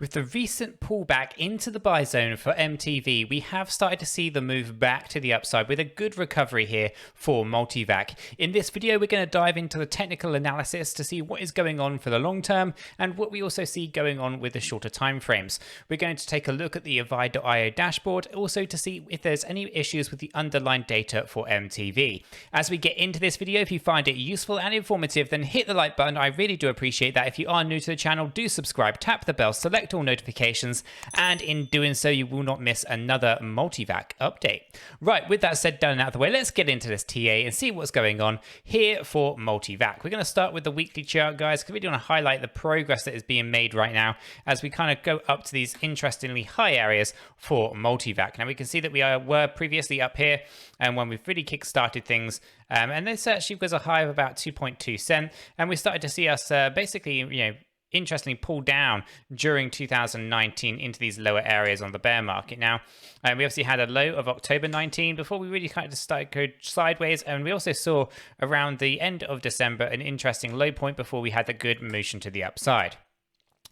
With the recent pullback into the buy zone for MTV, we have started to see the move back to the upside with a good recovery here for 𝗕𝗪𝗀𝗀. In this video, we're going to dive into the technical analysis to see what is going on for the long term and what we also see going on with the shorter time frames. We're going to take a look at the advice.io dashboard, also to see if there's any issues with the underlying data for MTV. As we get into this video, if you find it useful and informative, then hit the like button. I really do appreciate that. If you are new to the channel, do subscribe, tap the bell, select all notifications, and in doing so you will not miss another 𝗕𝗪𝗀𝗀 update. Right, with that said, done and out of the way, let's get into this TA and see what's going on here for 𝗕𝗪𝗀𝗀𝗀. We're going to start with the weekly chart, guys, because we really want to highlight the progress that is being made right now as we kind of go up to these interestingly high areas for 𝗕𝗪𝗀𝗀𝗀. Now we can see that we were previously up here and when we've really kick-started things, and this actually was a high of about 2.2 cent, and we started to see us basically, interestingly pull down during 2019 into these lower areas on the bear market. Now, we obviously had a low of October 19 before we really kind of started to go sideways, and we also saw around the end of December an interesting low point before we had the good motion to the upside.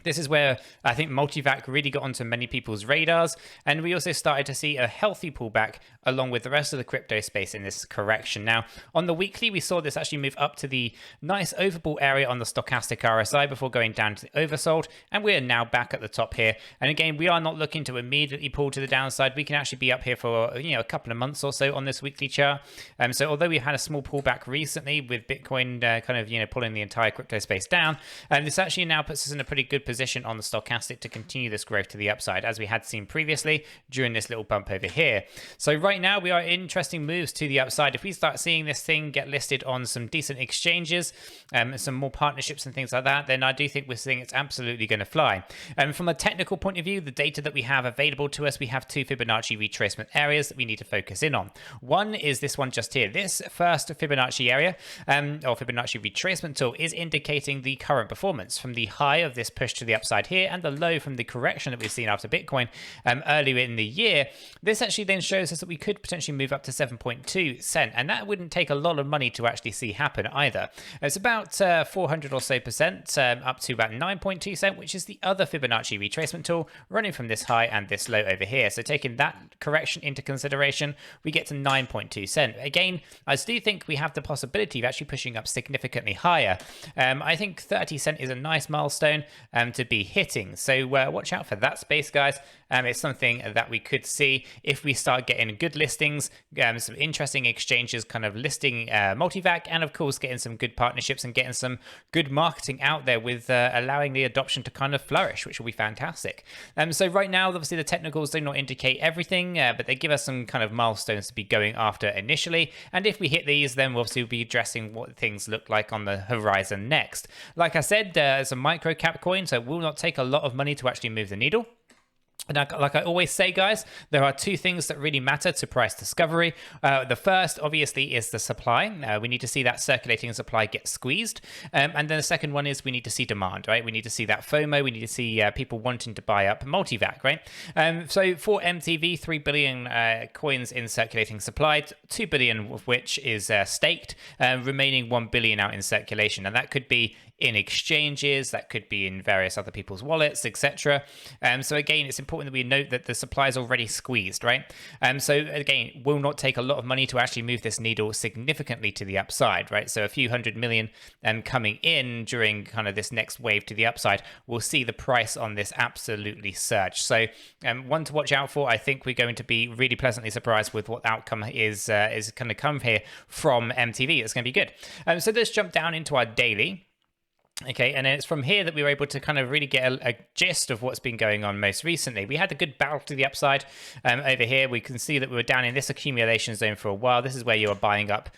This is where I think 𝗕𝗪𝗀𝗀𝗀 really got onto many people's radars, and we also started to see a healthy pullback along with the rest of the crypto space in this correction. Now, on the weekly, we saw this actually move up to the nice overbought area on the stochastic RSI before going down to the oversold, and we are now back at the top here. And again, we are not looking to immediately pull to the downside. We can actually be up here for a couple of months or so on this weekly chart. So although we had a small pullback recently with Bitcoin kind of pulling the entire crypto space down, this actually now puts us in a pretty good position on the stochastic to continue this growth to the upside, as we had seen previously during this little bump over here. So right now we are in interesting moves to the upside. If we start seeing this thing get listed on some decent exchanges, some more partnerships and things like that, then I do think we're seeing it's absolutely going to fly. From a technical point of view, the data that we have available to us, we have two Fibonacci retracement areas that we need to focus in on. One is this one just here. This first Fibonacci area, or Fibonacci retracement tool, is indicating the current performance from the high of this push to the upside here and the low from the correction that we've seen after Bitcoin earlier in the year. This actually then shows us that we could potentially move up to 7.2 cent, and that wouldn't take a lot of money to actually see happen either. It's about 400 or so percent up to about 9.2 cent, which is the other Fibonacci retracement tool running from this high and this low over here. So taking that correction into consideration, we get to 9.2 cent. Again, I do think we have the possibility of actually pushing up significantly higher. I think 30 cent is a nice milestone to be hitting, so watch out for that space, guys. It's something that we could see if we start getting good listings, some interesting exchanges kind of listing 𝗕𝗪𝗀𝗀𝗀, and of course getting some good partnerships and getting some good marketing out there with allowing the adoption to kind of flourish, which will be fantastic. So right now, obviously the technicals do not indicate everything, but they give us some kind of milestones to be going after initially, and if we hit these, then we'll obviously be addressing what things look like on the horizon next. Like I said, it's a micro cap coin, so it will not take a lot of money to actually move the needle. And like I always say, guys, there are two things that really matter to price discovery. The first, obviously, is the supply. We need to see that circulating supply get squeezed. And then the second one is we need to see demand, right? We need to see that FOMO. We need to see people wanting to buy up 𝗕𝗪𝗀𝗀𝗀𝗀, right? So for MTV, 3 billion coins in circulating supply, 2 billion of which is staked, remaining 1 billion out in circulation. And that could be in exchanges, that could be in various other people's wallets, etc. So again, it's important that we note that the supply is already squeezed, right? So again, it will not take a lot of money to actually move this needle significantly to the upside, right? So a few hundred million coming in during kind of this next wave to the upside, we'll see the price on this absolutely surge. So one to watch out for. I think we're going to be really pleasantly surprised with what outcome is going to come here from MTV. It's going to be good. So let's jump down into our daily. Okay, and it's from here that we were able to kind of really get a gist of what's been going on most recently. We had a good battle to the upside over here. We can see that we were down in this accumulation zone for a while. This is where you are buying up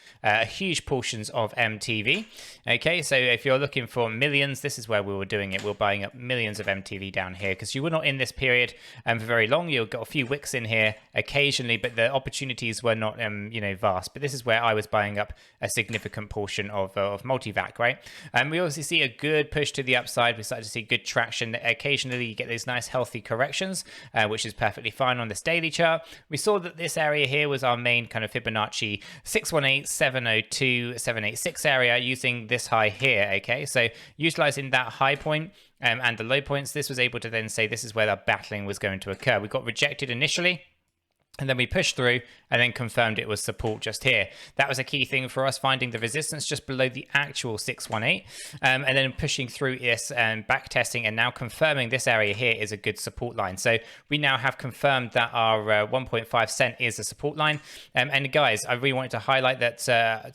huge portions of MTV. Okay, so if you're looking for millions, this is where we were doing it. We're buying up millions of MTV down here because you were not in this period for very long. You got a few wicks in here occasionally, but the opportunities were not vast. But this is where I was buying up a significant portion of 𝗕𝗪𝗀𝗀𝗀𝗀, right? And we obviously see a good push to the upside. We started to see good traction. Occasionally you get these nice healthy corrections, which is perfectly fine on this daily chart. We saw that this area here was our main kind of Fibonacci 618, 702, 786 area using this high here. Okay, so utilizing that high point and the low points, this was able to then say this is where the battling was going to occur. We got rejected initially, and then we pushed through and then confirmed it was support just here. That was a key thing for us, finding the resistance just below the actual 618, and then pushing through this and back testing and now confirming this area here is a good support line. So we now have confirmed that our 1.5 cent is a support line. And guys, I really wanted to highlight that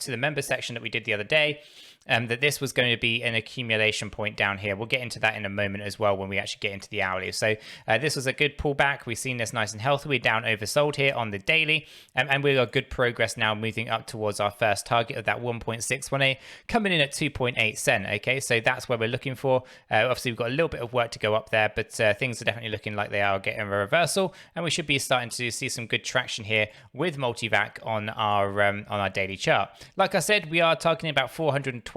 to the member section that we did the other day, that this was going to be an accumulation point down here. We'll get into that in a moment as well when we actually get into the hourly. So this was a good pullback. We've seen this nice and healthy. We're down oversold here on the daily, and we got good progress now moving up towards our first target of that 1.618, coming in at 2.8 cent. Okay, so that's where we're looking for. Obviously, we've got a little bit of work to go up there, but things are definitely looking like they are getting a reversal, and we should be starting to see some good traction here with multivac on our daily chart. Like I said, we are targeting about 427%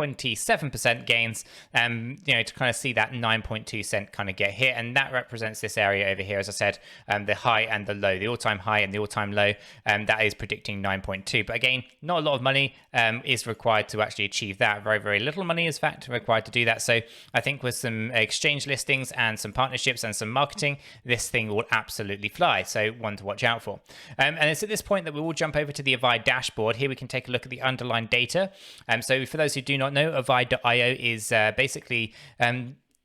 gains, to kind of see that 9.2 cent kind of get hit, and that represents this area over here, as I said, the high and the low, the all-time high and the all-time low, that is predicting 9.2. But again, not a lot of money is required to actually achieve that. Very, very little money is in fact required to do that. So I think with some exchange listings and some partnerships and some marketing, this thing will absolutely fly. So one to watch out for. And it's at this point that we will jump over to the 𝗲 dashboard. Here we can take a look at the underlying data. So for those who do not know, advice.io is basically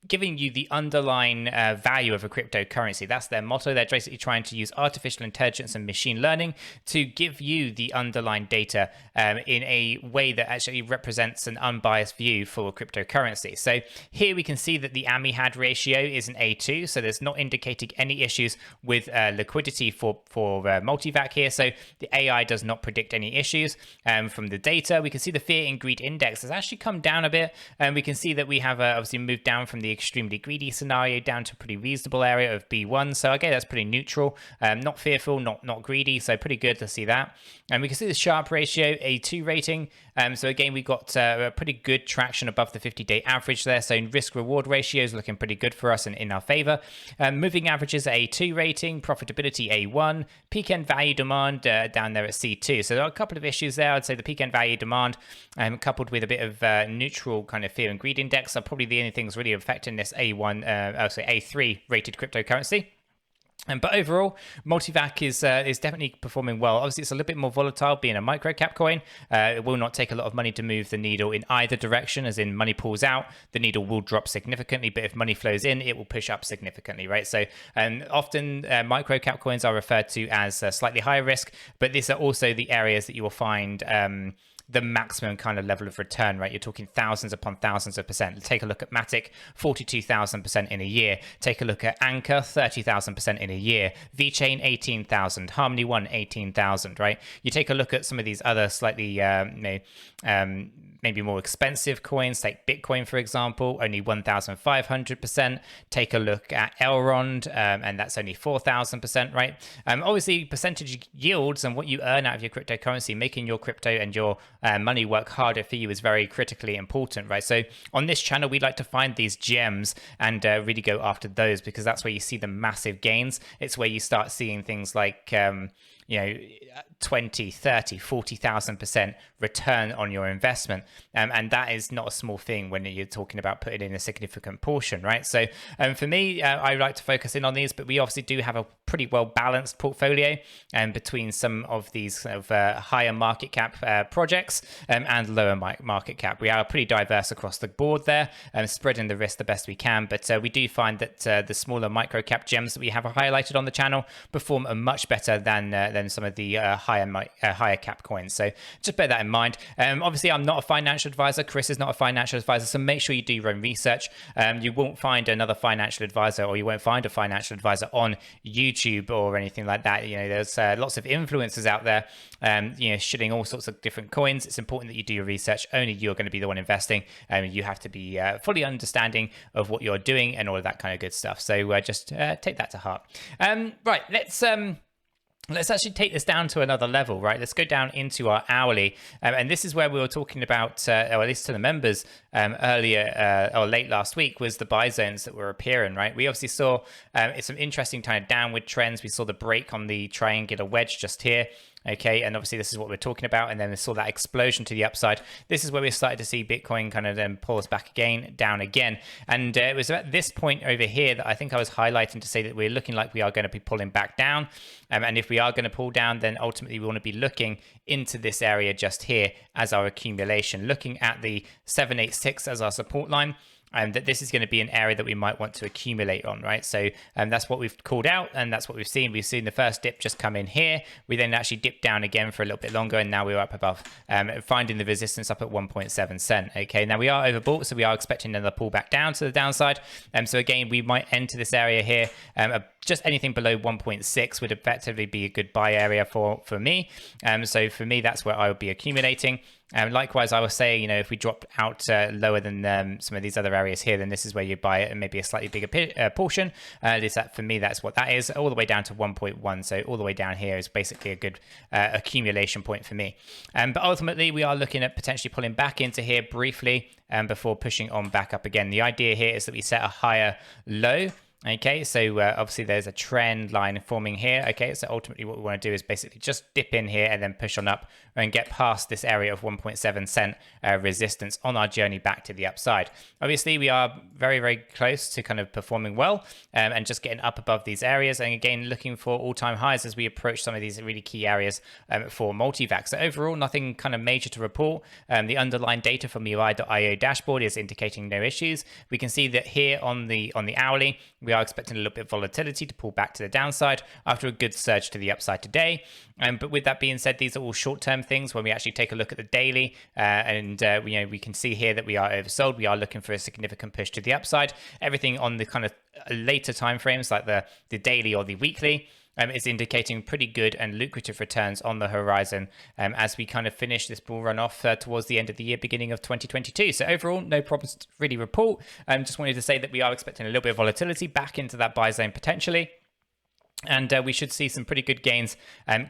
giving you the underlying value of a cryptocurrency. That's their motto. They're basically trying to use artificial intelligence and machine learning to give you the underlying data in a way that actually represents an unbiased view for a cryptocurrency. So here we can see that the AMI-HAD ratio is an A2, so there's not indicating any issues with liquidity for multivac here. So the AI does not predict any issues. From the data, we can see the fear and greed index has actually come down a bit, and we can see that we have obviously moved down from the extremely greedy scenario down to a pretty reasonable area of B1. So again, that's pretty neutral, not fearful, not greedy. So pretty good to see that. And we can see the Sharpe ratio, A2 rating. So again, we got a pretty good traction above the 50-day average there. So risk reward ratio is looking pretty good for us and in our favor. Moving averages A2 rating, profitability A1, peak end value demand down there at C2. So there are a couple of issues there. I'd say the peak end value demand coupled with a bit of neutral kind of fear and greed index are probably the only things really affecting this A3 rated cryptocurrency. But overall, multivac is definitely performing well. Obviously, it's a little bit more volatile being a micro cap coin. It will not take a lot of money to move the needle in either direction, as in money pulls out, the needle will drop significantly, but if money flows in, it will push up significantly, right? So often micro cap coins are referred to as slightly higher risk, but these are also the areas that you will find the maximum kind of level of return, right? You're talking thousands upon thousands of percent. Take a look at Matic, 42,000% in a year. Take a look at Anchor, 30,000% in a year. VeChain, 18,000. Harmony One, 18,000, right? You take a look at some of these other slightly, maybe more expensive coins, like Bitcoin, for example, only 1,500%. Take a look at Elrond, and that's only 4,000%, right? Obviously, percentage yields and what you earn out of your cryptocurrency, making your crypto and your money work harder for you is very critically important, right? So on this channel, we like to find these gems and really go after those, because that's where you see the massive gains. It's where you start seeing things like 20, 30, 40,000% return on your investment. And that is not a small thing when you're talking about putting in a significant portion, right? So for me, I like to focus in on these, but we obviously do have a pretty well balanced portfolio between some of these sort of higher market cap projects and lower market cap. We are pretty diverse across the board there, spreading the risk the best we can. But we do find that the smaller micro cap gems that we have highlighted on the channel perform much better than some of the higher cap coins. So just bear that in mind. Obviously, I'm not a financial advisor. Chris is not a financial advisor. So make sure you do your own research. You won't find another financial advisor, or you won't find a financial advisor on YouTube or anything like that. There's lots of influencers out there, shitting all sorts of different coins. It's important that you do your research. Only you're going to be the one investing. You have to be fully understanding of what you're doing and all of that kind of good stuff. So just take that to heart. Right, let's actually take this down to another level, right? Let's go down into our hourly. And this is where we were talking about, or at least to the members earlier or late last week, was the buy zones that were appearing, right? We obviously saw some interesting kind of downward trends. We saw the break on the triangular wedge just here. Okay, and obviously this is what we're talking about, and then we saw that explosion to the upside. This is where we started to see Bitcoin kind of then pause back again, down again, and it was at this point over here that I think I was highlighting to say that we're looking like we are going to be pulling back down, and if we are going to pull down, then ultimately we want to be looking into this area just here as our accumulation, looking at the 786 as our support line. That this is going to be an area that we might want to accumulate on, right? So that's what we've called out, and that's what we've seen. We've seen the first dip just come in here. We then actually dipped down again for a little bit longer, and now we're up above, finding the resistance up at 1.7 cent. Okay, now we are overbought, so we are expecting another pullback down to the downside. So again, we might enter this area here. Just anything below 1.6 would effectively be a good buy area for me. So for me, that's where I would be accumulating. Likewise, I will say, you know, if we drop out lower than some of these other areas here, then this is where you buy it and maybe a slightly bigger portion. At least that, for me, that's what that is, all the way down to 1.1. So all the way down here is basically a good accumulation point for me. But ultimately, we are looking at potentially pulling back into here briefly before pushing on back up again. The idea here is that we set a higher low. Okay, so obviously there's a trend line forming here. Okay, so ultimately what we want to do is basically just dip in here and then push on up and get past this area of 1.7 cent resistance on our journey back to the upside. Obviously, we are very, very close to kind of performing well and just getting up above these areas. And again, looking for all-time highs as we approach some of these really key areas for multi-vac. So overall, nothing kind of major to report. The underlying data from the 𝗖𝗢𝗠𝗠𝗘𝗥𝗦 dashboard is indicating no issues. We can see that here on the hourly, we are expecting a little bit of volatility to pull back to the downside after a good surge to the upside today. But with that being said, these are all short-term things. When we actually take a look at the daily, we can see here that we are oversold. We are looking for a significant push to the upside. Everything on the kind of later time frames, like the daily or the weekly, is indicating pretty good and lucrative returns on the horizon as we kind of finish this bull run off towards the end of the year, beginning of 2022. So overall, no problems to really report. Just wanted to say that we are expecting a little bit of volatility back into that buy zone potentially. And we should see some pretty good gains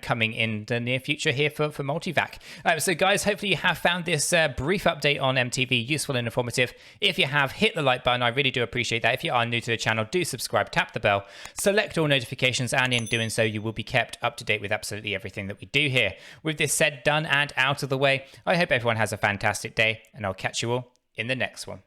coming in the near future here for multi-vac. So guys, hopefully you have found this brief update on MTV useful and informative. If you have, hit the like button. I really do appreciate that. If you are new to the channel, do subscribe, tap the bell, select all notifications, and in doing so, you will be kept up to date with absolutely everything that we do here. With this said, done, and out of the way, I hope everyone has a fantastic day, and I'll catch you all in the next one.